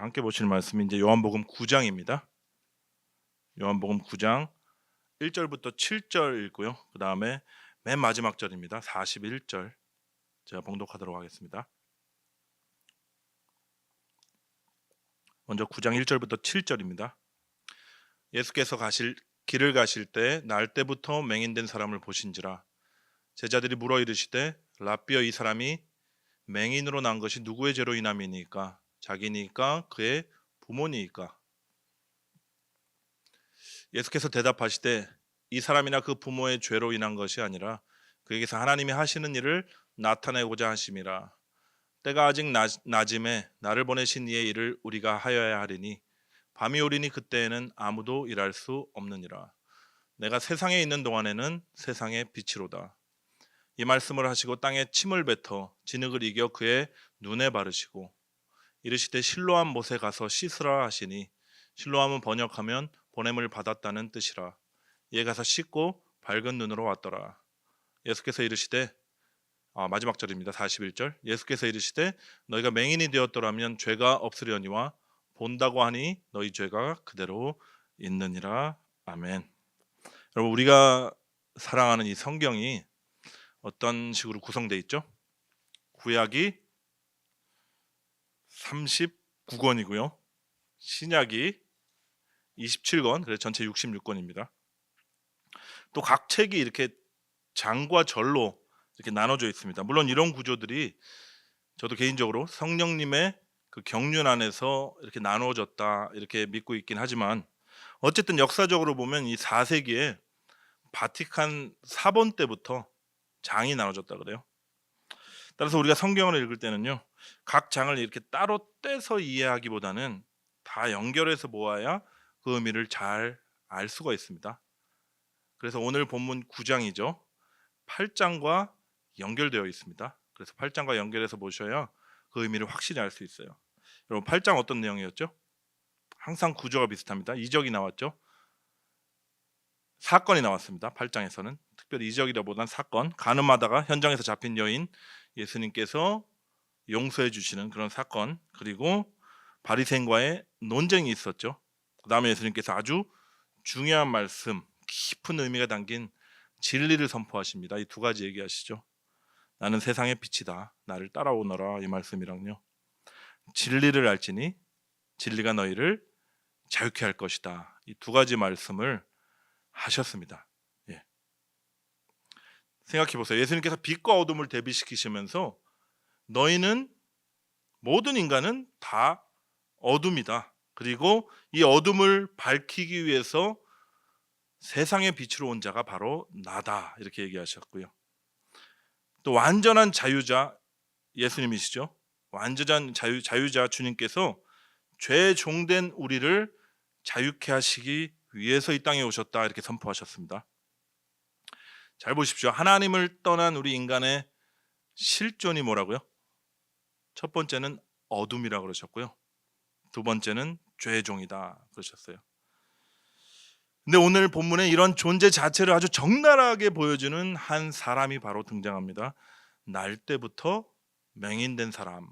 함께 보실 말씀이 이제 요한복음 9장입니다. 요한복음 9장 1절부터 7절 읽고요. 그다음에 맨 마지막 절입니다. 41절 제가 봉독하도록 하겠습니다. 먼저 9장 1절부터 7절입니다. 예수께서 길을 가실 때 날 때부터 맹인된 사람을 보신지라. 제자들이 물어 이르시되 랍비여, 이 사람이 맹인으로 난 것이 누구의 죄로 인함이니까? 자기니까 그의 부모니까? 예수께서 대답하시되 이 사람이나 그 부모의 죄로 인한 것이 아니라 그에게서 하나님이 하시는 일을 나타내고자 하심이라. 때가 아직 낮음에 나를 보내신 이의 일을 우리가 하여야 하리니 밤이 오리니 그때에는 아무도 일할 수 없느니라. 내가 세상에 있는 동안에는 세상의 빛이로다. 이 말씀을 하시고 땅에 침을 뱉어 진흙을 이겨 그의 눈에 바르시고 이르시되 실로암 못에 가서 씻으라 하시니, 실로암은 번역하면 보냄을 받았다는 뜻이라. 이에 가서 씻고 밝은 눈으로 왔더라. 예수께서 이르시되 마지막 절입니다. 41절. 예수께서 이르시되 너희가 맹인이 되었더라면 죄가 없으려니와 본다고 하니 너희 죄가 그대로 있느니라. 아멘. 여러분, 우리가 사랑하는 이 성경이 어떤 식으로 구성되어 있죠? 구약이 39권이고요. 신약이 27권, 그래서 전체 66권입니다. 또 각 책이 이렇게 장과 절로 이렇게 나눠져 있습니다. 물론 이런 구조들이 저도 개인적으로 성령님의 그 경륜 안에서 이렇게 나누어졌다 이렇게 믿고 있긴 하지만, 어쨌든 역사적으로 보면 이 4세기에 바티칸 사본 때부터 장이 나눠졌다 그래요. 따라서 우리가 성경을 읽을 때는요, 각 장을 이렇게 따로 떼서 이해하기보다는 다 연결해서 모아야 그 의미를 잘 알 수가 있습니다. 그래서 오늘 본문 9장이죠. 8장과 연결되어 있습니다. 그래서 8장과 연결해서 보셔야 그 의미를 확실히 알 수 있어요. 여러분, 8장 어떤 내용이었죠? 항상 구조가 비슷합니다. 이적이 나왔죠. 사건이 나왔습니다. 8장에서는 특별히 이적이라보다는 사건, 가늠하다가 현장에서 잡힌 여인 예수님께서 용서해 주시는 그런 사건, 그리고 바리새인과의 논쟁이 있었죠. 그 다음에 예수님께서 아주 중요한 말씀, 깊은 의미가 담긴 진리를 선포하십니다. 이 두 가지 얘기하시죠. 나는 세상의 빛이다. 나를 따라오너라. 이 말씀이랑요. 진리를 알지니 진리가 너희를 자유케 할 것이다. 이 두 가지 말씀을 하셨습니다. 예. 생각해 보세요. 예수님께서 빛과 어둠을 대비시키시면서 너희는, 모든 인간은 다 어둠이다. 그리고 이 어둠을 밝히기 위해서 세상의 빛으로 온 자가 바로 나다. 이렇게 얘기하셨고요. 또 완전한 자유자 예수님이시죠. 완전한 자유자 주님께서 죄의 종된 우리를 자유케 하시기 위해서 이 땅에 오셨다. 이렇게 선포하셨습니다. 잘 보십시오. 하나님을 떠난 우리 인간의 실존이 뭐라고요? 첫 번째는 어둠이라고 그러셨고요. 두 번째는 죄의 종이다 그러셨어요. 근데 오늘 본문에 이런 존재 자체를 아주 적나라하게 보여주는 한 사람이 바로 등장합니다. 날 때부터 맹인된 사람.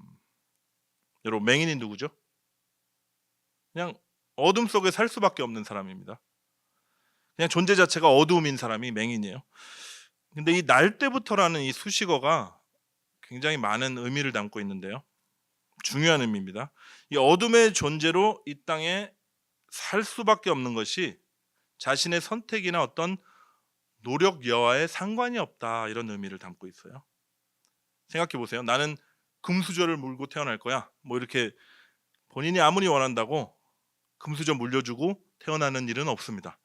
여러분, 맹인이 누구죠? 그냥 어둠 속에 살 수밖에 없는 사람입니다. 그냥 존재 자체가 어두움인 사람이 맹인이에요. 근데 이 날 때부터라는 이 수식어가 굉장히 많은 의미를 담고 있는데요. 중요한 의미입니다. 이 어둠의 존재로 이 땅에 살 수밖에 없는 것이 자신의 선택이나 어떤 노력 여하에 상관이 없다, 이런 의미를 담고 있어요. 생각해 보세요. 나는 금수저를 물고 태어날 거야. 뭐 이렇게 본인이 아무리 원한다고 금수저 물려주고 태어나는 일은 없습니다.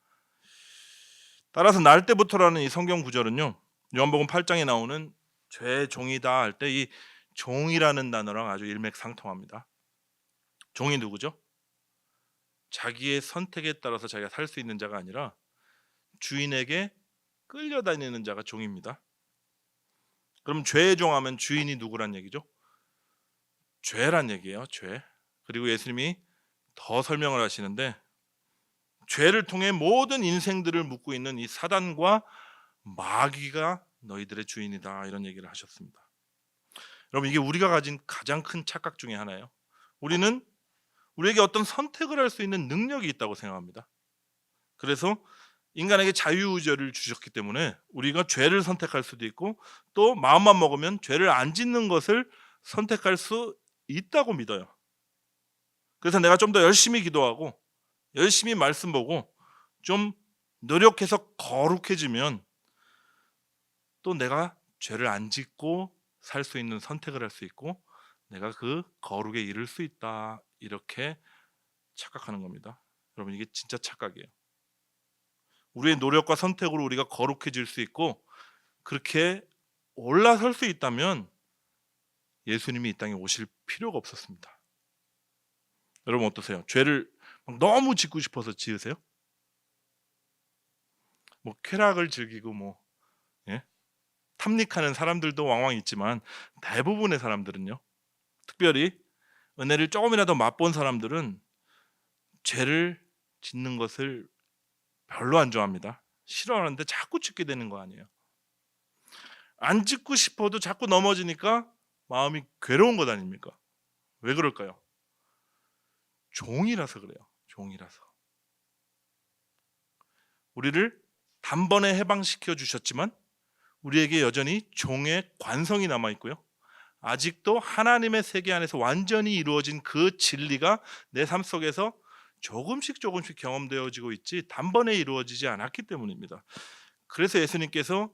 따라서 날 때부터라는 이 성경 구절은요, 요한복음 8장에 나오는 죄의 종이다 할 때 이 종이라는 단어랑 아주 일맥상통합니다. 종이 누구죠? 자기의 선택에 따라서 자기가 살 수 있는 자가 아니라 주인에게 끌려다니는 자가 종입니다. 그럼 죄의 종하면 주인이 누구란 얘기죠? 죄란 얘기예요. 죄. 그리고 예수님이 더 설명을 하시는데, 죄를 통해 모든 인생들을 묶고 있는 이 사단과 마귀가 너희들의 주인이다, 이런 얘기를 하셨습니다. 여러분, 이게 우리가 가진 가장 큰 착각 중에 하나예요. 우리는 우리에게 어떤 선택을 할 수 있는 능력이 있다고 생각합니다. 그래서 인간에게 자유의지를 주셨기 때문에 우리가 죄를 선택할 수도 있고 또 마음만 먹으면 죄를 안 짓는 것을 선택할 수 있다고 믿어요. 그래서 내가 좀 더 열심히 기도하고 열심히 말씀 보고 좀 노력해서 거룩해지면 또 내가 죄를 안 짓고 살 수 있는 선택을 할 수 있고 내가 그 거룩에 이를 수 있다, 이렇게 착각하는 겁니다. 여러분, 이게 진짜 착각이에요. 우리의 노력과 선택으로 우리가 거룩해질 수 있고 그렇게 올라설 수 있다면 예수님이 이 땅에 오실 필요가 없었습니다. 여러분 어떠세요? 죄를 너무 짓고 싶어서 지으세요? 뭐 쾌락을 즐기고 예? 탐닉하는 사람들도 왕왕 있지만 대부분의 사람들은요, 특별히 은혜를 조금이라도 맛본 사람들은 죄를 짓는 것을 별로 안 좋아합니다. 싫어하는데 자꾸 짓게 되는 거 아니에요. 안 짓고 싶어도 자꾸 넘어지니까 마음이 괴로운 것 아닙니까? 왜 그럴까요? 종이라서 그래요. 종이라서. 우리를 단번에 해방시켜 주셨지만 우리에게 여전히 종의 관성이 남아 있고요. 아직도 하나님의 세계 안에서 완전히 이루어진 그 진리가 내 삶 속에서 조금씩 경험되어지고 있지 단번에 이루어지지 않았기 때문입니다. 그래서 예수님께서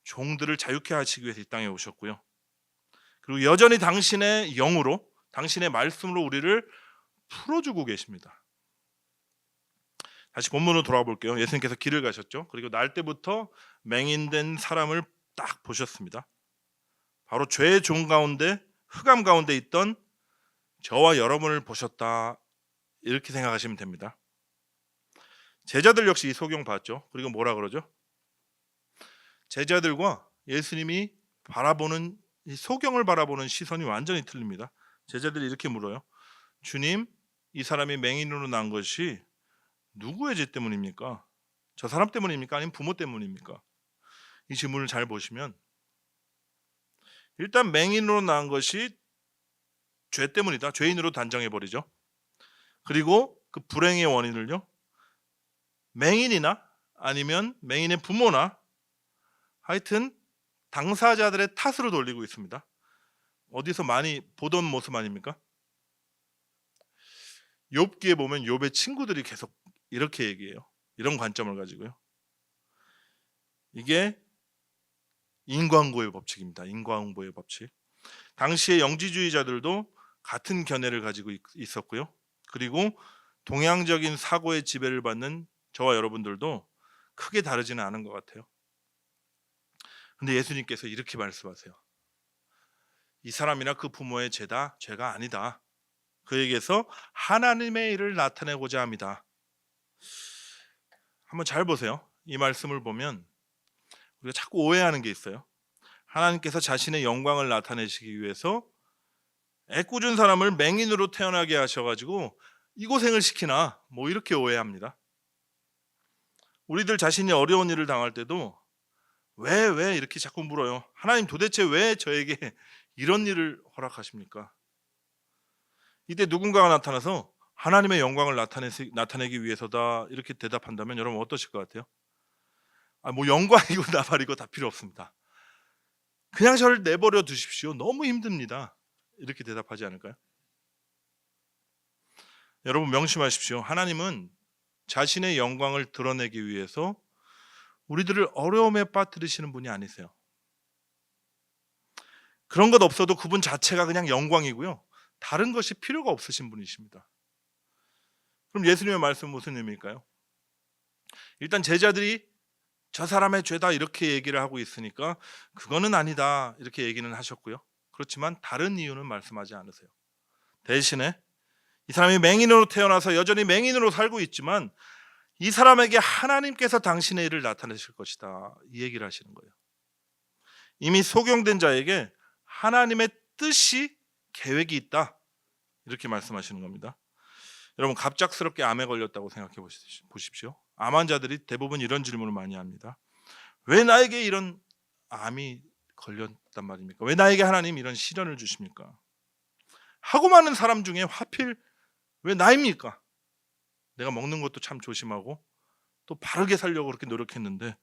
종들을 자유케 하시기 위해서 이 땅에 오셨고요. 그리고 여전히 당신의 영으로, 당신의 말씀으로 우리를 풀어주고 계십니다. 다시 본문으로 돌아가 볼게요. 예수님께서 길을 가셨죠. 그리고 날 때부터 맹인된 사람을 딱 보셨습니다. 바로 죄의 종 가운데, 흑암 가운데 있던 저와 여러분을 보셨다, 이렇게 생각하시면 됩니다. 제자들 역시 이 소경 봤죠. 그리고 뭐라 그러죠? 제자들과 예수님이 바라보는, 이 소경을 바라보는 시선이 완전히 틀립니다. 제자들이 이렇게 물어요. 주님, 이 사람이 맹인으로 난 것이 누구의 죄 때문입니까? 저 사람 때문입니까? 아니면 부모 때문입니까? 이 질문을 잘 보시면 일단 맹인으로 난 것이 죄 때문이다, 죄인으로 단정해 버리죠. 그리고 그 불행의 원인을요, 맹인이나 아니면 맹인의 부모나 하여튼 당사자들의 탓으로 돌리고 있습니다. 어디서 많이 보던 모습 아닙니까? 욥기에 보면 욥의 친구들이 계속 이렇게 얘기해요. 이런 관점을 가지고요. 이게 인과응보의 법칙입니다. 인과응보의 법칙. 당시의 영지주의자들도 같은 견해를 가지고 있었고요. 그리고 동양적인 사고의 지배를 받는 저와 여러분들도 크게 다르지는 않은 것 같아요. 근데 예수님께서 이렇게 말씀하세요. 이 사람이나 그 부모의 죄다 죄가 아니다. 그에게서 하나님의 일을 나타내고자 합니다. 한번 잘 보세요. 이 말씀을 보면 우리가 자꾸 오해하는 게 있어요. 하나님께서 자신의 영광을 나타내시기 위해서 애꿎은 사람을 맹인으로 태어나게 하셔가지고 이 고생을 시키나, 이렇게 오해합니다. 우리들 자신이 어려운 일을 당할 때도 왜 이렇게 자꾸 물어요. 하나님, 도대체 왜 저에게 이런 일을 허락하십니까? 이때 누군가가 나타나서 하나님의 영광을 나타내기 위해서다, 이렇게 대답한다면 여러분 어떠실 것 같아요? 영광이고 나발이고 다 필요 없습니다. 그냥 저를 내버려 두십시오. 너무 힘듭니다. 이렇게 대답하지 않을까요? 여러분 명심하십시오. 하나님은 자신의 영광을 드러내기 위해서 우리들을 어려움에 빠뜨리시는 분이 아니세요. 그런 것 없어도 그분 자체가 그냥 영광이고요. 다른 것이 필요가 없으신 분이십니다. 그럼 예수님의 말씀은 무슨 의미일까요? 일단 제자들이 저 사람의 죄다 이렇게 얘기를 하고 있으니까 그거는 아니다, 이렇게 얘기는 하셨고요. 그렇지만 다른 이유는 말씀하지 않으세요. 대신에 이 사람이 맹인으로 태어나서 여전히 맹인으로 살고 있지만 이 사람에게 하나님께서 당신의 일을 나타내실 것이다, 이 얘기를 하시는 거예요. 이미 소경된 자에게 하나님의 뜻이, 계획이 있다, 이렇게 말씀하시는 겁니다. 여러분 갑작스럽게 암에 걸렸다고 생각해 보십시오. 암 환자들이 대부분 이런 질문을 많이 합니다. 왜 나에게 이런 암이 걸렸단 말입니까? 왜 나에게 하나님 이런 시련을 주십니까? 하고 많은 사람 중에 하필 왜 나입니까? 내가 먹는 것도 참 조심하고 또 바르게 살려고 그렇게 노력했는데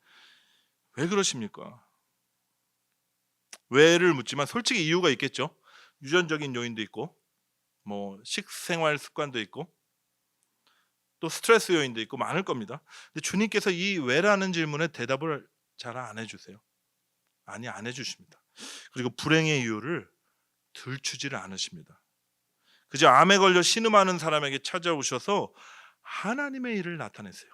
왜 그러십니까? 왜를 묻지만 솔직히 이유가 있겠죠. 유전적인 요인도 있고 뭐 식생활 습관도 있고 또 스트레스 요인도 있고 많을 겁니다. 근데 주님께서 이 왜라는 질문에 대답을 잘 안 해주세요. 아니, 안 해주십니다. 그리고 불행의 이유를 들추지를 않으십니다. 그저 암에 걸려 신음하는 사람에게 찾아오셔서 하나님의 일을 나타내세요.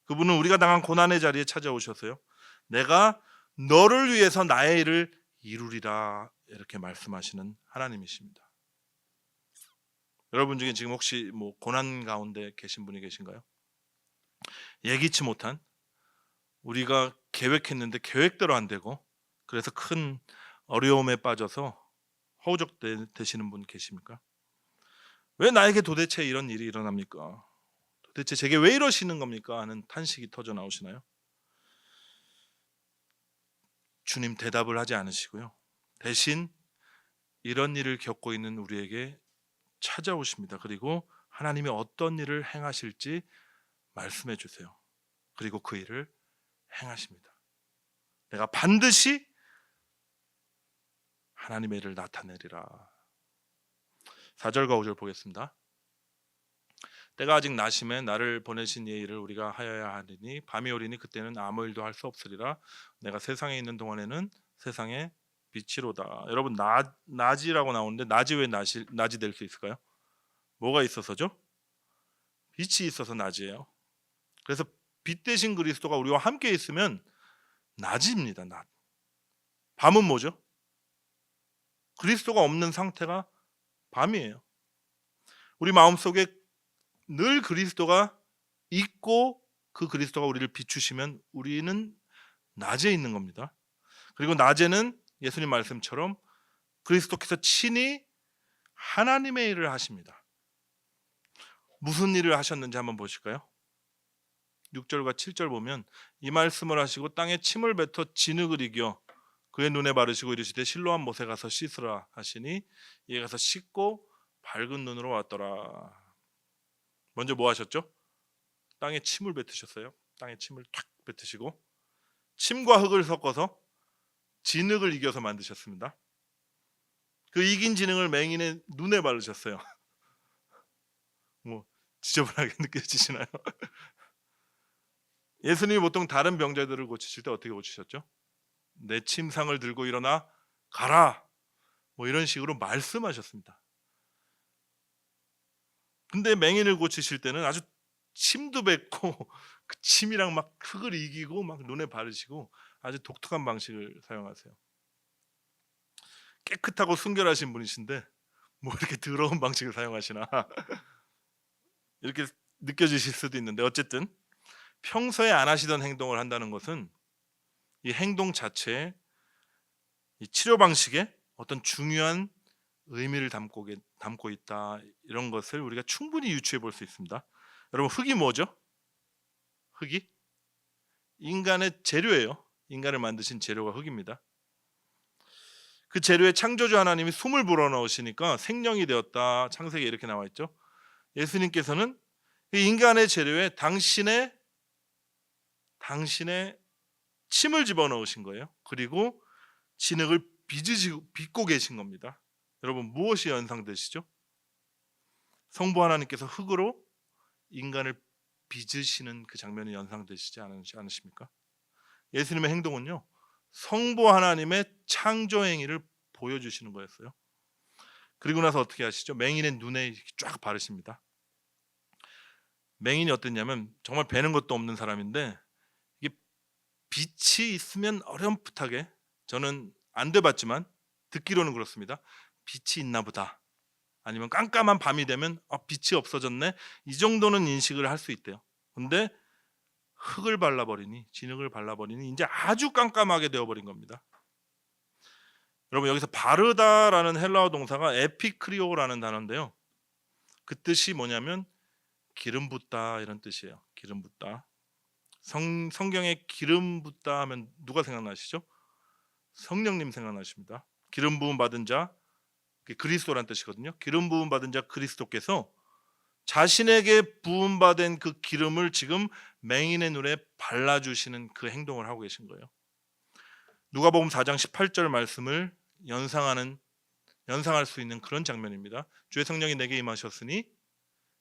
그분은 우리가 당한 고난의 자리에 찾아오셔서요, 내가 너를 위해서 나의 일을 이루리라 이렇게 말씀하시는 하나님이십니다. 여러분 중에 지금 혹시 뭐 고난 가운데 계신 분이 계신가요? 예기치 못한, 우리가 계획했는데 계획대로 안 되고 그래서 큰 어려움에 빠져서 허우적대시는 분 계십니까? 왜 나에게 도대체 이런 일이 일어납니까? 도대체 제게 왜 이러시는 겁니까? 하는 탄식이 터져 나오시나요? 주님 대답을 하지 않으시고요, 대신 이런 일을 겪고 있는 우리에게 찾아오십니다. 그리고 하나님이 어떤 일을 행하실지 말씀해 주세요. 그리고 그 일을 행하십니다. 내가 반드시 하나님의 일을 나타내리라. 4절과 5절 보겠습니다. 때가 아직 나심에 나를 보내신 이의 일을 우리가 하여야 하리니 밤이 오리니 그때는 아무 일도 할 수 없으리라. 내가 세상에 있는 동안에는 세상의 빛이로다. 여러분, 낮이라고 나오는데 낮이 왜 낮이 될 수 있을까요? 뭐가 있어서죠? 빛이 있어서 낮이에요. 그래서 빛 대신 그리스도가 우리와 함께 있으면 낮입니다. 낮. 밤은 뭐죠? 그리스도가 없는 상태가 밤이에요. 우리 마음속에 늘 그리스도가 있고 그 그리스도가 우리를 비추시면 우리는 낮에 있는 겁니다. 그리고 낮에는 예수님 말씀처럼 그리스도께서 친히 하나님의 일을 하십니다. 무슨 일을 하셨는지 한번 보실까요? 6절과 7절 보면 이 말씀을 하시고 땅에 침을 뱉어 진흙을 이겨 그의 눈에 바르시고 이르시되 실로암 못에 가서 씻으라 하시니 이에 가서 씻고 밝은 눈으로 왔더라. 먼저 뭐 하셨죠? 땅에 침을 뱉으셨어요. 땅에 침을 탁 뱉으시고 침과 흙을 섞어서 진흙을 이겨서 만드셨습니다. 그 이긴 진흙을 맹인의 눈에 바르셨어요. 뭐 지저분하게 느껴지시나요? 예수님이 보통 다른 병자들을 고치실 때 어떻게 고치셨죠? 내 침상을 들고 일어나 가라, 뭐 이런 식으로 말씀하셨습니다. 근데 맹인을 고치실 때는 아주 침도 뱉고 그 침이랑 막 흙을 이기고 막 눈에 바르시고 아주 독특한 방식을 사용하세요. 깨끗하고 순결하신 분이신데 뭐 이렇게 더러운 방식을 사용하시나 이렇게 느껴지실 수도 있는데, 어쨌든 평소에 안 하시던 행동을 한다는 것은 이 행동 자체에 이 치료 방식에 어떤 중요한 의미를 담고 있다, 이런 것을 우리가 충분히 유추해 볼 수 있습니다. 여러분, 흙이 뭐죠? 흙이 인간의 재료예요. 인간을 만드신 재료가 흙입니다. 그 재료에 창조주 하나님이 숨을 불어넣으시니까 생명이 되었다. 창세기에 이렇게 나와 있죠. 예수님께서는 이 인간의 재료에 당신의 침을 집어넣으신 거예요. 그리고 진흙을 빚고 계신 겁니다. 여러분, 무엇이 연상되시죠? 성부 하나님께서 흙으로 인간을 빚으시는 그 장면이 연상되시지 않으십니까? 예수님의 행동은요, 성부 하나님의 창조 행위를 보여주시는 거였어요. 그리고 나서 어떻게 하시죠? 맹인의 눈에 쫙 바르십니다. 맹인이 어땠냐면 정말 뵈는 것도 없는 사람인데 이게 빛이 있으면 어렴풋하게, 저는 안 돼봤지만 듣기로는 그렇습니다. 빛이 있나 보다, 아니면 깜깜한 밤이 되면 빛이 없어졌네, 이 정도는 인식을 할 수 있대요. 근데 진흙을 발라버리니 이제 아주 깜깜하게 되어버린 겁니다. 여러분, 여기서 바르다라는 헬라어 동사가 에피크리오라는 단어인데요, 그 뜻이 뭐냐면 기름 붓다, 이런 뜻이에요. 기름 붓다. 성경에 기름 붓다 하면 누가 생각나시죠? 성령님 생각나십니다. 기름 부음 받은 자, 그게 그리스도란 뜻이거든요. 기름 부음 받은 자 그리스도께서 자신에게 부음받은 그 기름을 지금 맹인의 눈에 발라주시는 그 행동을 하고 계신 거예요. 누가복음 4장 18절 말씀을 연상할 수 있는 그런 장면입니다. 주의 성령이 내게 임하셨으니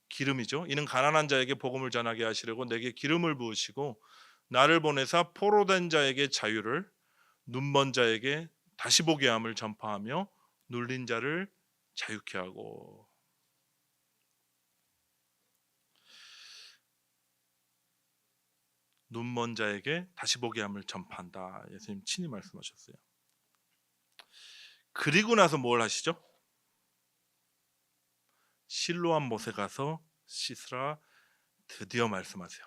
기름이죠. 이는 가난한 자에게 복음을 전하게 하시려고 내게 기름을 부으시고 나를 보내사 포로된 자에게 자유를, 눈먼 자에게 다시 보게 함을 전파하며 눌린 자를 자유케 하고. 눈먼 자에게 다시 보게 함을 전파한다. 예수님 친히 말씀하셨어요. 그리고 나서 뭘 하시죠? 실로암 못에 가서 씻으라 드디어 말씀하세요.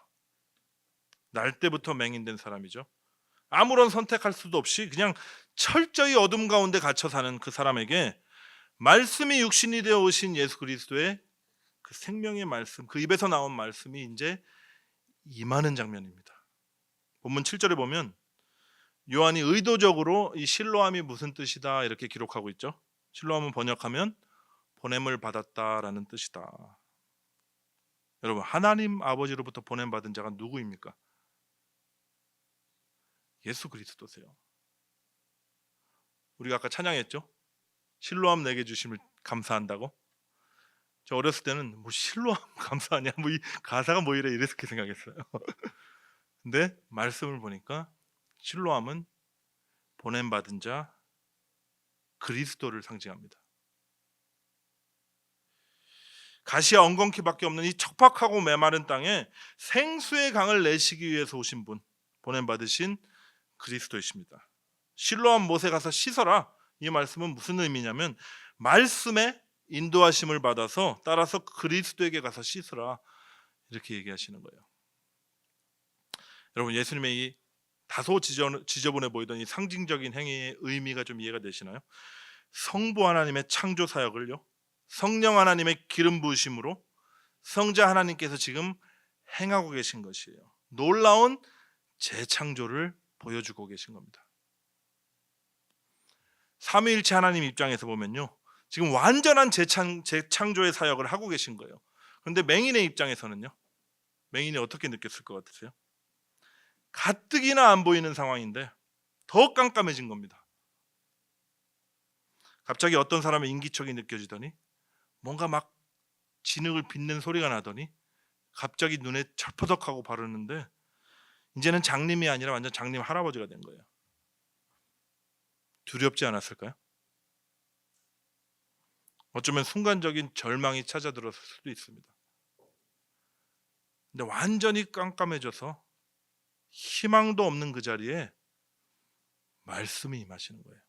날 때부터 맹인된 사람이죠. 아무런 선택할 수도 없이 그냥 철저히 어둠 가운데 갇혀 사는 그 사람에게 말씀이 육신이 되어 오신 예수 그리스도의 그 생명의 말씀, 그 입에서 나온 말씀이 이제 임하는 장면입니다. 본문 7절에 보면 요한이 의도적으로 이 실로암이 무슨 뜻이다 이렇게 기록하고 있죠. 실로암은 번역하면 보냄을 받았다라는 뜻이다. 여러분, 하나님 아버지로부터 보냄 받은 자가 누구입니까? 예수 그리스도세요. 우리가 아까 찬양했죠. 실로암 내게 주심을 감사한다고. 저 어렸을 때는 뭐 실로암 감사하냐, 뭐 이 가사가 뭐 이래 이렇게 생각했어요. 근데 말씀을 보니까 실로암은 보냄 받은 자 그리스도를 상징합니다. 가시와 엉겅퀴밖에 없는 이 척박하고 메마른 땅에 생수의 강을 내시기 위해서 오신 분, 보냄 받으신 그리스도이십니다. 실로암 못에 가서 씻어라. 이 말씀은 무슨 의미냐면 말씀에 인도하심을 받아서 따라서 그리스도에게 가서 씻으라 이렇게 얘기하시는 거예요. 여러분, 예수님의 이 다소 지저분해 보이던 이 상징적인 행위의 의미가 좀 이해가 되시나요? 성부 하나님의 창조 사역을요, 성령 하나님의 기름 부으심으로 성자 하나님께서 지금 행하고 계신 것이에요. 놀라운 재창조를 보여주고 계신 겁니다. 삼위일체 하나님 입장에서 보면요, 지금 완전한 재창조의 사역을 하고 계신 거예요. 그런데 맹인의 입장에서는요, 맹인이 어떻게 느꼈을 것 같으세요? 가뜩이나 안 보이는 상황인데 더 깜깜해진 겁니다. 갑자기 어떤 사람의 인기척이 느껴지더니 뭔가 막 진흙을 빚는 소리가 나더니 갑자기 눈에 철퍼덕하고 바르는데 이제는 장님이 아니라 완전 장님 할아버지가 된 거예요. 두렵지 않았을까요? 어쩌면 순간적인 절망이 찾아들었을 수도 있습니다. 근데 완전히 깜깜해져서 희망도 없는 그 자리에 말씀이 임하시는 거예요.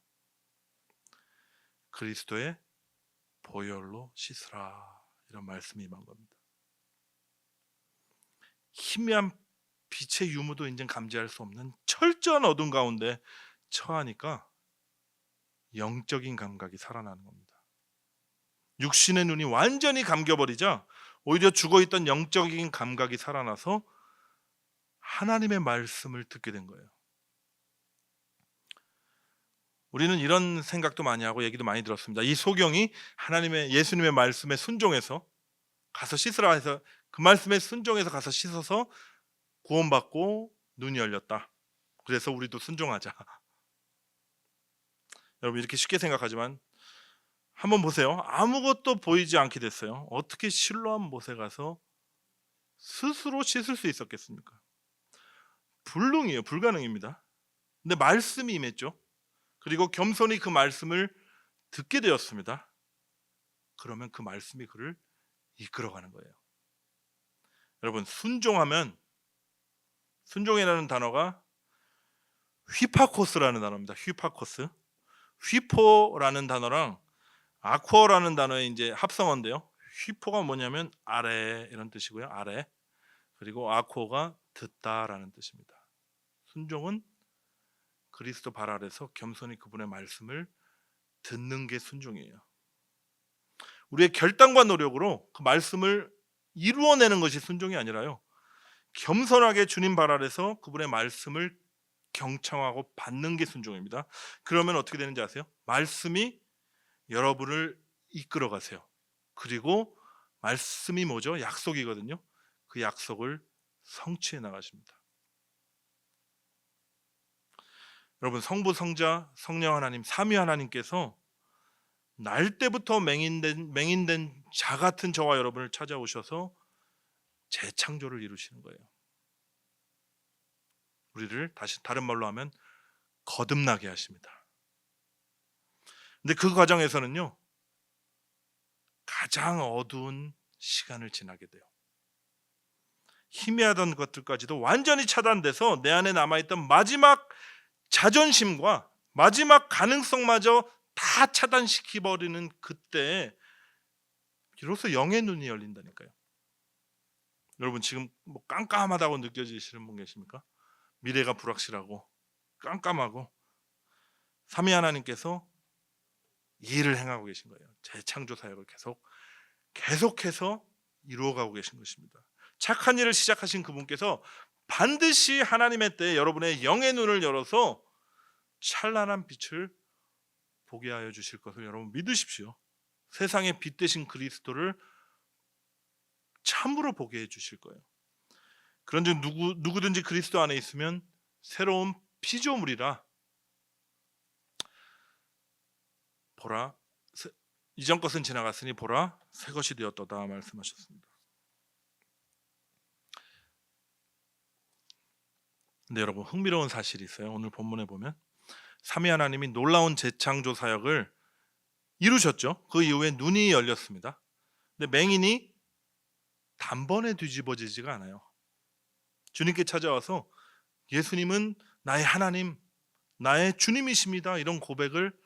그리스도의 보혈로 씻으라, 이런 말씀이 임한 겁니다. 희미한 빛의 유무도 이제 감지할 수 없는 철저한 어둠 가운데 처하니까 영적인 감각이 살아나는 겁니다. 육신의 눈이 완전히 감겨버리자 오히려 죽어있던 영적인 감각이 살아나서 하나님의 말씀을 듣게 된 거예요. 우리는 이런 생각도 많이 하고 얘기도 많이 들었습니다. 이 소경이 예수님의 말씀에 순종해서 가서 씻으라 해서 그 말씀에 순종해서 가서 씻어서 구원받고 눈이 열렸다. 그래서 우리도 순종하자. 여러분, 이렇게 쉽게 생각하지만 한번 보세요. 아무것도 보이지 않게 됐어요. 어떻게 실로암 못에 가서 스스로 씻을 수 있었겠습니까? 불능이에요. 불가능입니다. 근데 말씀이 임했죠. 그리고 겸손히 그 말씀을 듣게 되었습니다. 그러면 그 말씀이 그를 이끌어가는 거예요. 여러분, 순종이라는 단어가 휘파코스라는 단어입니다. 휘파코스. 휘포라는 단어랑 아쿠어라는 단어의 이제 합성어인데요. 휘포가 뭐냐면 아래, 이런 뜻이고요. 아래. 그리고 아쿠어가 듣다라는 뜻입니다. 순종은 그리스도 발 아래서 겸손히 그분의 말씀을 듣는 게 순종이에요. 우리의 결단과 노력으로 그 말씀을 이루어내는 것이 순종이 아니라요, 겸손하게 주님 발 아래서 그분의 말씀을 경청하고 받는 게 순종입니다. 그러면 어떻게 되는지 아세요? 말씀이 여러분을 이끌어 가세요. 그리고 말씀이 뭐죠? 약속이거든요. 그 약속을 성취해 나가십니다. 여러분, 성부, 성자, 성령 하나님, 삼위 하나님께서 날 때부터 맹인된 자 같은 저와 여러분을 찾아오셔서 재창조를 이루시는 거예요. 우리를 다시 다른 말로 하면 거듭나게 하십니다. 근데 그 과정에서는요, 가장 어두운 시간을 지나게 돼요. 희미하던 것들까지도 완전히 차단돼서 내 안에 남아있던 마지막 자존심과 마지막 가능성마저 다 차단시켜버리는 그때 비로소 영의 눈이 열린다니까요. 여러분, 지금 뭐 깜깜하다고 느껴지시는 분 계십니까? 미래가 불확실하고 깜깜하고 삼위 하나님께서 이 일을 행하고 계신 거예요. 재창조 사역을 계속해서 이루어가고 계신 것입니다. 착한 일을 시작하신 그분께서 반드시 하나님의 때에 여러분의 영의 눈을 열어서 찬란한 빛을 보게 하여 주실 것을 여러분 믿으십시오. 세상의 빛 대신 그리스도를 참으로 보게 해 주실 거예요. 그런즉 누구든지 그리스도 안에 있으면 새로운 피조물이라, 보라 이전 것은 지나갔으니 보라 새 것이 되었도다 말씀하셨습니다. 근데 여러분, 흥미로운 사실이 있어요. 오늘 본문에 보면 삼위 하나님이 놀라운 재창조 사역을 이루셨죠. 그 이후에 눈이 열렸습니다. 근데 맹인이 단번에 뒤집어지지가 않아요. 주님께 찾아와서 예수님은 나의 하나님, 나의 주님이십니다, 이런 고백을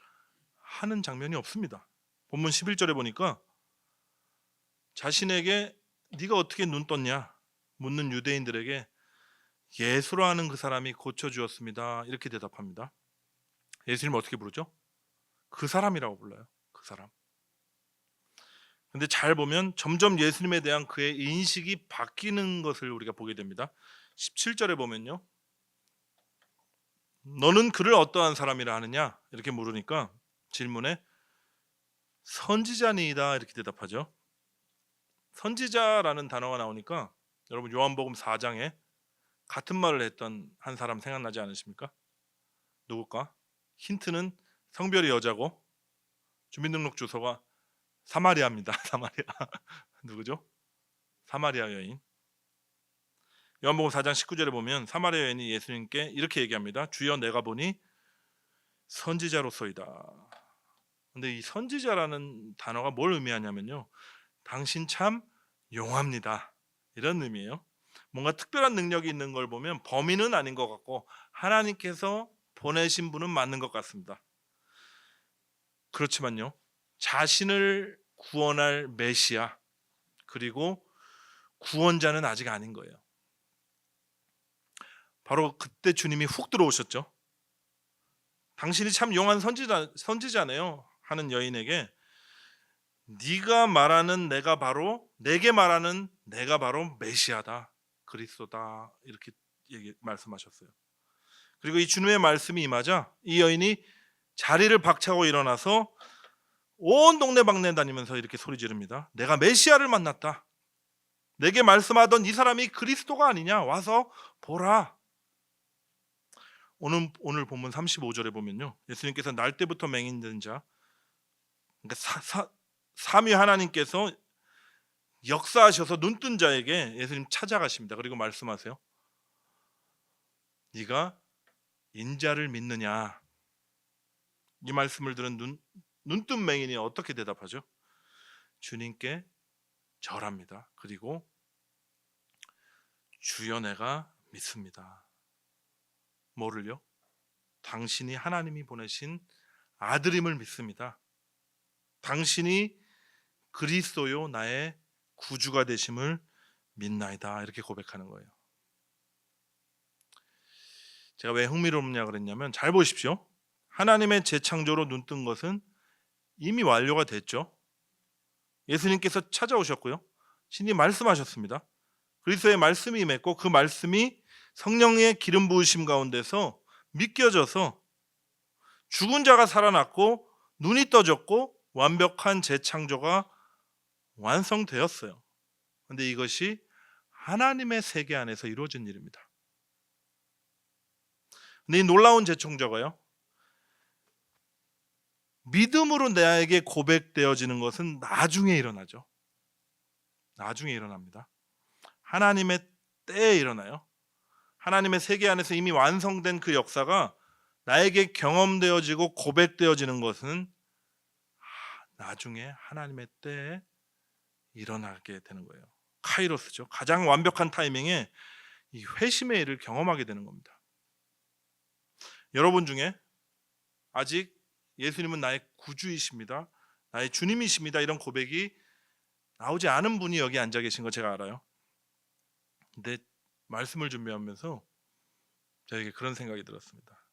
하는 장면이 없습니다. 본문 11절에 보니까 자신에게 네가 어떻게 눈 떴냐 묻는 유대인들에게 예수로 하는 그 사람이 고쳐주었습니다, 이렇게 대답합니다. 예수님 어떻게 부르죠? 그 사람이라고 불러요. 그 사람. 근데 잘 보면 점점 예수님에 대한 그의 인식이 바뀌는 것을 우리가 보게 됩니다. 17절에 보면요, 너는 그를 어떠한 사람이라 하느냐 이렇게 물으니까 질문에 선지자니이다 이렇게 대답하죠. 선지자라는 단어가 나오니까 여러분, 요한복음 4장에 같은 말을 했던 한 사람 생각나지 않으십니까? 누굴까? 힌트는 성별이 여자고 주민등록 주소가 사마리아입니다. 사마리아. 누구죠? 사마리아 여인. 요한복음 4장 19절에 보면 사마리아 여인이 예수님께 이렇게 얘기합니다. 주여, 내가 보니 선지자로서이다. 근데 이 선지자라는 단어가 뭘 의미하냐면요, 당신 참 용합니다, 이런 의미예요. 뭔가 특별한 능력이 있는 걸 보면 범인은 아닌 것 같고 하나님께서 보내신 분은 맞는 것 같습니다. 그렇지만요, 자신을 구원할 메시아 그리고 구원자는 아직 아닌 거예요. 바로 그때 주님이 훅 들어오셨죠. 당신이 참 용한 선지자네요 하는 여인에게 네가 말하는 내게 말하는 내가 바로 메시아다, 그리스도다, 이렇게 말씀하셨어요. 그리고 이 주님의 말씀이 임하자 이 여인이 자리를 박차고 일어나서 온 동네방네 다니면서 이렇게 소리 지릅니다. 내가 메시아를 만났다. 내게 말씀하던 이 사람이 그리스도가 아니냐, 와서 보라. 오늘 본문 35절에 보면요, 예수님께서 날 때부터 맹인된 자, 그러니까 삼위 하나님께서 역사하셔서 눈뜬 자에게 예수님 찾아가십니다. 그리고 말씀하세요. 네가 인자를 믿느냐. 이 말씀을 들은 눈뜬 맹인이 어떻게 대답하죠? 주님께 절합니다. 그리고 주여, 내가 믿습니다. 뭐를요? 당신이 하나님이 보내신 아들임을 믿습니다. 당신이 그리스도요 나의 구주가 되심을 믿나이다, 이렇게 고백하는 거예요. 제가 왜 흥미롭냐 그랬냐면, 잘 보십시오. 하나님의 재창조로 눈뜬 것은 이미 완료가 됐죠. 예수님께서 찾아오셨고요, 신이 말씀하셨습니다. 그리스도의 말씀이 임했고 그 말씀이 성령의 기름 부으심 가운데서 믿겨져서 죽은 자가 살아났고 눈이 떠졌고 완벽한 재창조가 완성되었어요. 근데 이것이 하나님의 세계 안에서 이루어진 일입니다. 근데 이 놀라운 재창조가요, 믿음으로 나에게 고백되어지는 것은 나중에 일어나죠. 나중에 일어납니다. 하나님의 때에 일어나요. 하나님의 세계 안에서 이미 완성된 그 역사가 나에게 경험되어지고 고백되어지는 것은 나중에 하나님의 때에 일어나게 되는 거예요. 카이로스죠. 가장 완벽한 타이밍에 이 회심의 일을 경험하게 되는 겁니다. 여러분 중에 아직 예수님은 나의 구주이십니다, 나의 주님이십니다, 이런 고백이 나오지 않은 분이 여기 앉아 계신 거 제가 알아요. 근데 말씀을 준비하면서 저에게 그런 생각이 들었습니다.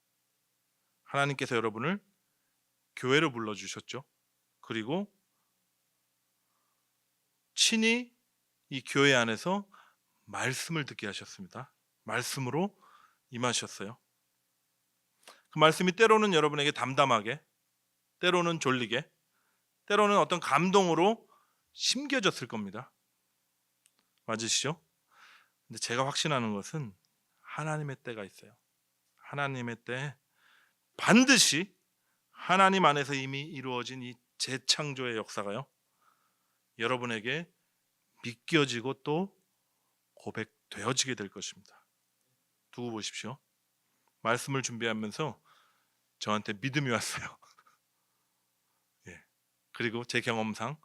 하나님께서 여러분을 교회로 불러주셨죠. 그리고 친히 이 교회 안에서 말씀을 듣게 하셨습니다. 말씀으로 임하셨어요. 그 말씀이 때로는 여러분에게 담담하게, 때로는 졸리게, 때로는 어떤 감동으로 심겨졌을 겁니다. 맞으시죠? 근데 제가 확신하는 것은 하나님의 때가 있어요. 하나님의 때에 반드시 하나님 안에서 이미 이루어진 이 재창조의 역사가요, 여러분에게 믿겨지고 또 고백되어지게 될 것입니다. 두고 보십시오. 말씀을 준비하면서 저한테 믿음이 왔어요. 예. 그리고 제 경험상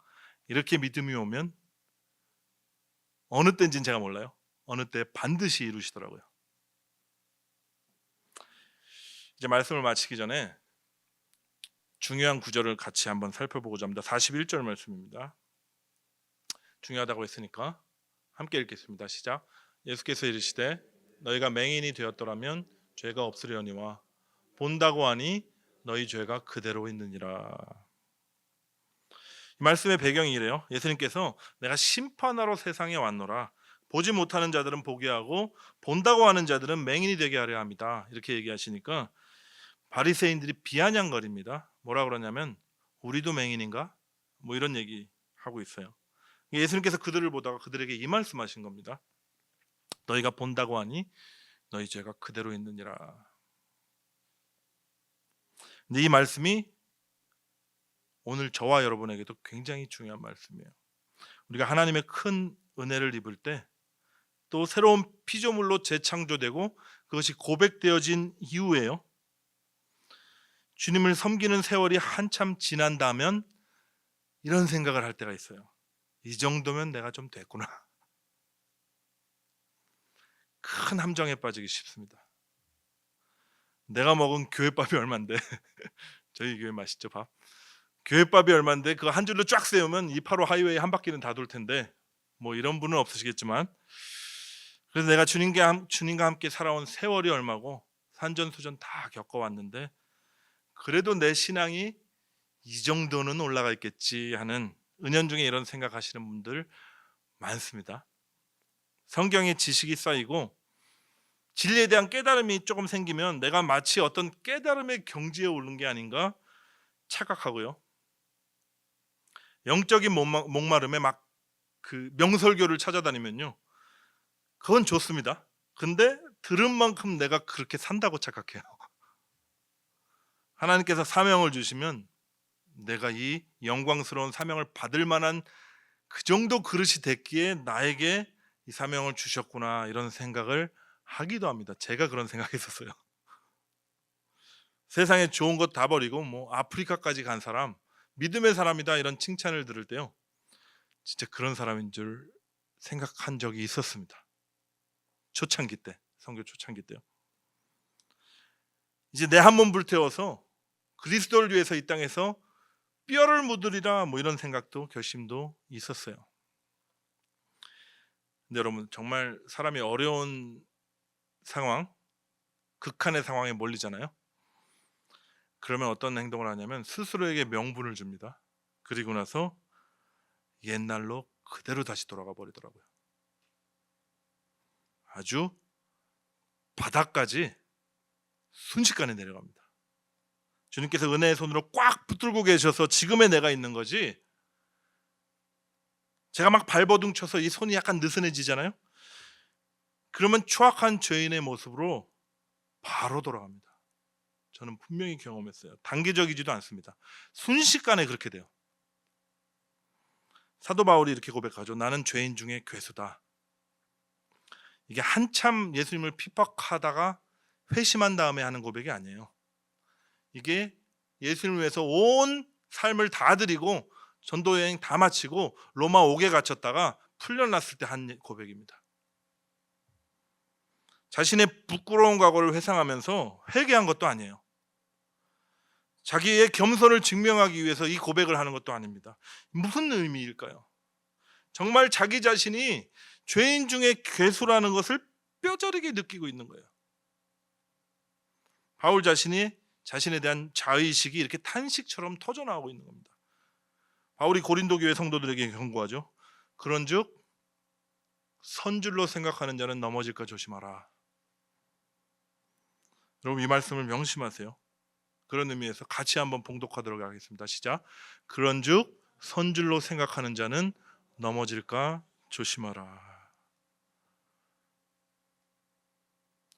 이렇게 믿음이 오면 어느 때인지는 제가 몰라요. 어느 때 반드시 이루시더라고요. 이제 말씀을 마치기 전에 중요한 구절을 같이 한번 살펴보고자 합니다. 41절 말씀입니다. 중요하다고 했으니까 함께 읽겠습니다. 시작. 예수께서 이르시되 너희가 맹인이 되었더라면 죄가 없으려니와 본다고 하니 너희 죄가 그대로 있느니라. 이 말씀의 배경이 이래요. 예수님께서 내가 심판하러 세상에 왔노라. 보지 못하는 자들은 보게 하고 본다고 하는 자들은 맹인이 되게 하려 합니다. 이렇게 얘기하시니까 바리새인들이 비아냥거립니다. 뭐라 그러냐면 우리도 맹인인가? 뭐 이런 얘기 하고 있어요. 예수님께서 그들을 보다가 그들에게 이 말씀하신 겁니다. 너희가 본다고 하니 너희 죄가 그대로 있느니라. 근데 이 말씀이 오늘 저와 여러분에게도 굉장히 중요한 말씀이에요. 우리가 하나님의 큰 은혜를 입을 때, 또 새로운 피조물로 재창조되고 그것이 고백되어진 이후에요, 주님을 섬기는 세월이 한참 지난다면 이런 생각을 할 때가 있어요. 이 정도면 내가 좀 됐구나. 큰 함정에 빠지기 쉽습니다. 내가 먹은 교회밥이 얼만데 저희 교회 맛있죠, 밥. 교회밥이 얼만데 그거 한 줄로 쫙 세우면 285 하이웨이 한 바퀴는 다 돌 텐데, 뭐 이런 분은 없으시겠지만, 그래서 내가 주님과 함께 살아온 세월이 얼마고 산전수전 다 겪어왔는데 그래도 내 신앙이 이 정도는 올라가 있겠지 하는, 은연중에 이런 생각하시는 분들 많습니다. 성경의 지식이 쌓이고 진리에 대한 깨달음이 조금 생기면 내가 마치 어떤 깨달음의 경지에 오른 게 아닌가 착각하고요, 영적인 목마름에 막 그 명설교를 찾아다니면요, 그건 좋습니다. 근데 들은 만큼 내가 그렇게 산다고 착각해요. 하나님께서 사명을 주시면 내가 이 영광스러운 사명을 받을 만한 그 정도 그릇이 됐기에 나에게 이 사명을 주셨구나, 이런 생각을 하기도 합니다. 제가 그런 생각했었어요. 세상에 좋은 것 다 버리고 뭐 아프리카까지 간 사람, 믿음의 사람이다, 이런 칭찬을 들을 때요, 진짜 그런 사람인 줄 생각한 적이 있었습니다. 초창기 때, 선교 초창기 때요. 이제 내 한 몸 불태워서 그리스도를 위해서 이 땅에서 뼈를 묻으리라, 뭐 이런 생각도 결심도 있었어요. 근데 여러분, 정말 사람이 어려운 상황, 극한의 상황에 몰리잖아요. 그러면 어떤 행동을 하냐면 스스로에게 명분을 줍니다. 그리고 나서 옛날로 그대로 다시 돌아가 버리더라고요. 아주 바닥까지 순식간에 내려갑니다. 주님께서 은혜의 손으로 꽉 붙들고 계셔서 지금의 내가 있는 거지, 제가 막 발버둥 쳐서 이 손이 약간 느슨해지잖아요. 그러면 추악한 죄인의 모습으로 바로 돌아갑니다. 저는 분명히 경험했어요. 단기적이지도 않습니다. 순식간에 그렇게 돼요. 사도 바울이 이렇게 고백하죠. 나는 죄인 중에 괴수다. 이게 한참 예수님을 핍박하다가 회심한 다음에 하는 고백이 아니에요. 이게 예수님을 위해서 온 삶을 다 드리고 전도 여행 다 마치고 로마 옥에 갇혔다가 풀려났을 때 한 고백입니다. 자신의 부끄러운 과거를 회상하면서 회개한 것도 아니에요. 자기의 겸손을 증명하기 위해서 이 고백을 하는 것도 아닙니다. 무슨 의미일까요? 정말 자기 자신이 죄인 중에 괴수라는 것을 뼈저리게 느끼고 있는 거예요. 바울 자신이 자신에 대한 자의식이 이렇게 탄식처럼 터져나오고 있는 겁니다. 바울이 고린도 교회 성도들에게 경고하죠. 그런즉 선줄로 생각하는 자는 넘어질까 조심하라. 여러분, 이 말씀을 명심하세요. 그런 의미에서 같이 한번 봉독하도록 하겠습니다. 시작. 그런즉 선줄로 생각하는 자는 넘어질까 조심하라.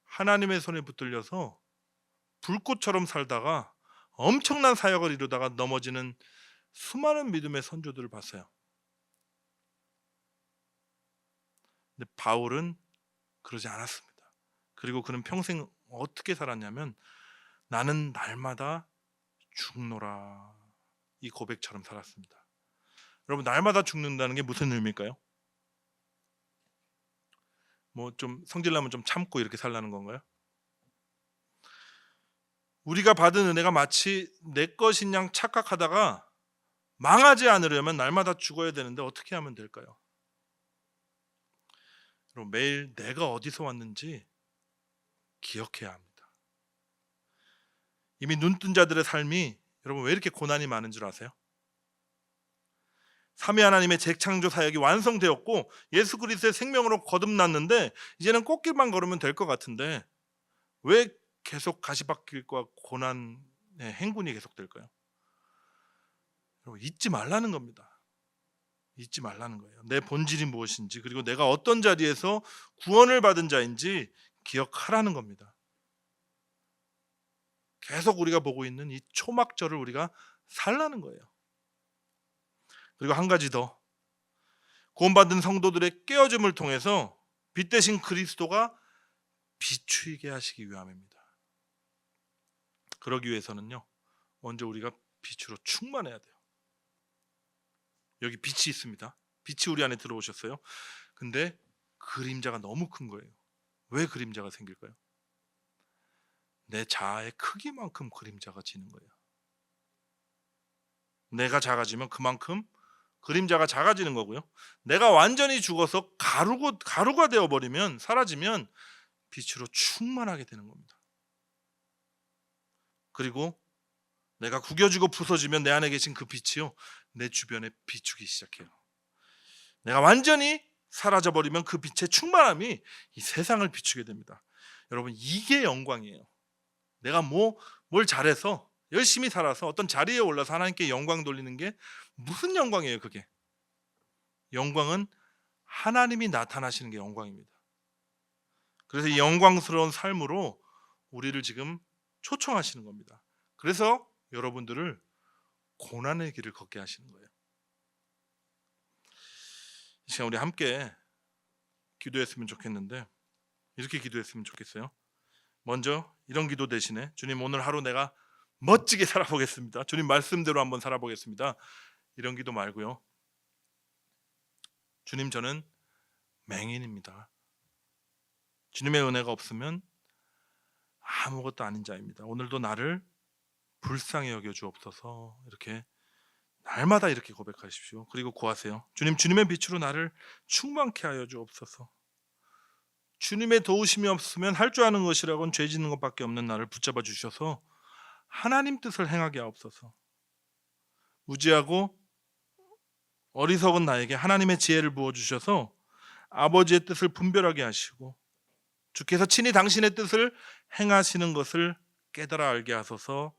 하나님의 손에 붙들려서 불꽃처럼 살다가 엄청난 사역을 이루다가 넘어지는 수많은 믿음의 선조들을 봤어요. 근데 바울은 그러지 않았습니다. 그리고 그는 평생 어떻게 살았냐면 나는 날마다 죽노라, 이 고백처럼 살았습니다. 여러분, 날마다 죽는다는 게 무슨 의미일까요? 뭐 좀 성질나면 좀 참고 이렇게 살라는 건가요? 우리가 받은 은혜가 마치 내 것인 양 착각하다가 망하지 않으려면 날마다 죽어야 되는데 어떻게 하면 될까요? 여러분, 매일 내가 어디서 왔는지 기억해야 합니다. 이미 눈뜬 자들의 삶이 여러분 왜 이렇게 고난이 많은 줄 아세요? 삼위 하나님의 재창조 사역이 완성되었고 예수 그리스도의 생명으로 거듭났는데 이제는 꽃길만 걸으면 될 것 같은데 왜 계속 가시밭길과 고난의 행군이 계속될까요? 여러분, 잊지 말라는 겁니다. 잊지 말라는 거예요. 내 본질이 무엇인지, 그리고 내가 어떤 자리에서 구원을 받은 자인지 기억하라는 겁니다. 계속 우리가 보고 있는 이 초막절을 우리가 살라는 거예요. 그리고 한 가지 더, 구원받은 성도들의 깨어짐을 통해서 빛 대신 그리스도가 비추이게 하시기 위함입니다. 그러기 위해서는요, 먼저 우리가 빛으로 충만해야 돼요. 여기 빛이 있습니다. 빛이 우리 안에 들어오셨어요. 근데 그림자가 너무 큰 거예요. 왜 그림자가 생길까요? 내 자아의 크기만큼 그림자가 지는 거예요. 내가 작아지면 그만큼 그림자가 작아지는 거고요. 내가 완전히 죽어서 가루가 되어버리면, 사라지면 빛으로 충만하게 되는 겁니다. 그리고 내가 구겨지고 부서지면 내 안에 계신 그 빛이요, 내 주변에 비추기 시작해요. 내가 완전히 사라져버리면 그 빛의 충만함이 이 세상을 비추게 됩니다. 여러분, 이게 영광이에요. 내가 뭘 잘해서 열심히 살아서 어떤 자리에 올라서 하나님께 영광 돌리는 게 무슨 영광이에요? 그게 영광은 하나님이 나타나시는 게 영광입니다. 그래서 이 영광스러운 삶으로 우리를 지금 초청하시는 겁니다. 그래서 여러분들을 고난의 길을 걷게 하시는 거예요. 이 시간 우리 함께 기도했으면 좋겠는데, 이렇게 기도했으면 좋겠어요. 먼저 이런 기도 대신에, 주님, 오늘 하루 내가 멋지게 살아보겠습니다. 주님 말씀대로 한번 살아보겠습니다. 이런 기도 말고요. 주님, 저는 맹인입니다. 주님의 은혜가 없으면 아무것도 아닌 자입니다. 오늘도 나를 불쌍히 여겨 주옵소서. 이렇게 날마다 이렇게 고백하십시오. 그리고 구하세요. 주님, 주님의 빛으로 나를 충만케 하여 주옵소서. 주님의 도우심이 없으면 할 줄 아는 것이라고는 죄 짓는 것밖에 없는 나를 붙잡아 주셔서 하나님 뜻을 행하게 하옵소서. 무지하고 어리석은 나에게 하나님의 지혜를 부어주셔서 아버지의 뜻을 분별하게 하시고 주께서 친히 당신의 뜻을 행하시는 것을 깨달아 알게 하소서.